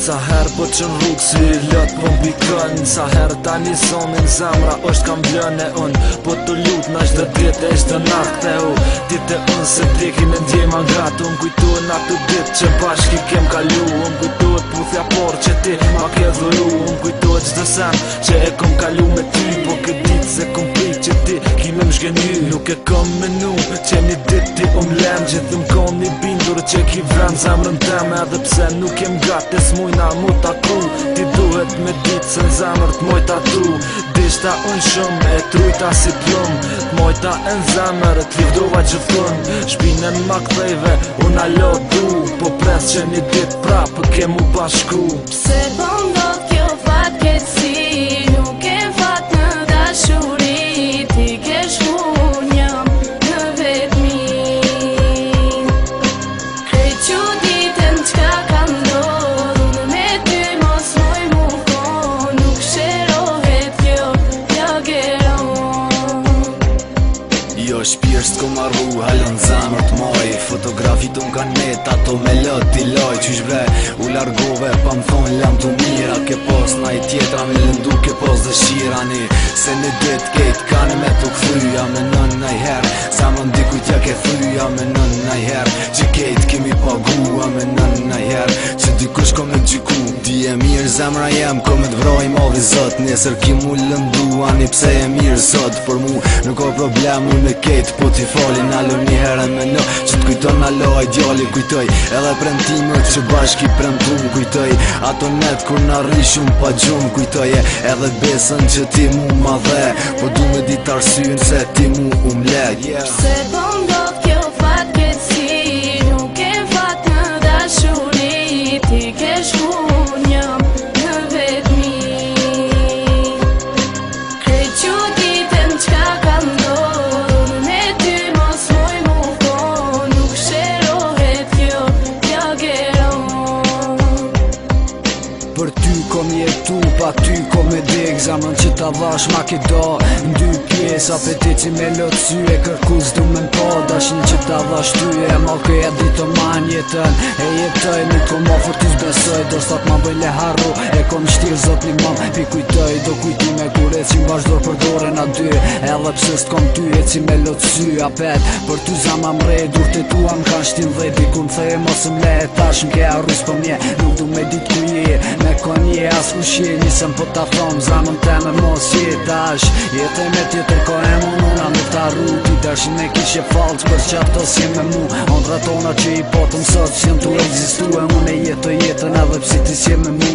Sa her po qën rrug si lot po mbikën Sa her tani zonin zemra është kam blëne unë Po të lut në qdo dit e qdo natë ktheu Dite unë se tekin e ndjema nga të Unë kujtuën atë dit që bashki kem kalu Unë kujtuët puthja por që ti ma ke dhuru Unë kujtuët qdo sen që e kom kalu me ty Po këtë dit se kom prit që ti kime më shgeny Nuk e kom menu që një dit ti lem Gjithëm kom një bindur që ki vren zemrën teme Edhe pse nuk jem gati s'mujna mu taku Ti duhet me dit se në zemrë t'mojta tu Dishta unë shumë e trujta si plum T'mojta e në zemrë t'livdova gjithun Shpinën ma kthejve unë alo du Po pres që një dit prapë ke mu bashku Pse po ndodh kjo fatkeqësi Nuk e fat në dashuri Ti ke shku njëm në vetmi Krejt që ditën qka ka ndodh Unë me ty mos moj mu kon Nuk sherohet kjo jageron Jo shpjesht s'ko marru halon zamër t'moj Fotografi t'un kan net ato me lët t'i loj Qysh bre u largove pa m'thon lam t'u mira Ke pos na i tjetra me lëndu ke pos dëshirani Se një dit kejt kanë me t'u këthyja me nën najher Zamën dikujt ja ke thyja me nën najher Që kejt kemi pagua me nën najher Që dikush ko me gjyku Di e mirë zemra jem ko me t'vroj modhi zot Nesër ki mu lëndu ani pse e mirë sot Por mu nuk o problem unë me kejt po t'i falin Alo një herë me në që t'kujton alo a djali kujtoj Edhe premtimet që bashki premtum kujtoj Ato net kur n'arrishum pa gjum kujtoj Edhe besën që ti mu ma dhe Po du me dit arsyn se ti mu leg Pse po ndodh kjo fatkeqësi Nuk e fat në dashuri Ti ke shku njëm në vetmi Krejt që ditën qka ka ndodh Unë me ty mos moj mu kon Nuk sherohet kjo jageron Për ty kom jetu, pa ty kom e dek Zamrën që ta vash ma ke do Ndy pjes, apetiti me lot sy E kërkus du me n'po Dashin që ta vash ty e mal këj e dito man jetën E jetoj, nuk kom ofër t'i zbesoj Do stat ma bëj le harru E kom shtir zot një mam Pi kujtoj, do kujti me kure Cim vazhdor për dore na dy Edhe pse s'kom ty e ci me lot sy Apet, për ty zama mrej Dur të tua m'kan shtin dhe Dikun thej mos m'le e tash m'ke arrus për mje Nuk du me dit ku je Me konje as ku shje Nisëm po ta thom zamën teme mos jetash Jetë me tjetër ko e mu Nuna me ta rruti Dashin me kishe falc për qato si me mu Ondra tona që i potëm sot Që jem tu egzistu e unë e jetën edhe psi ti si me mu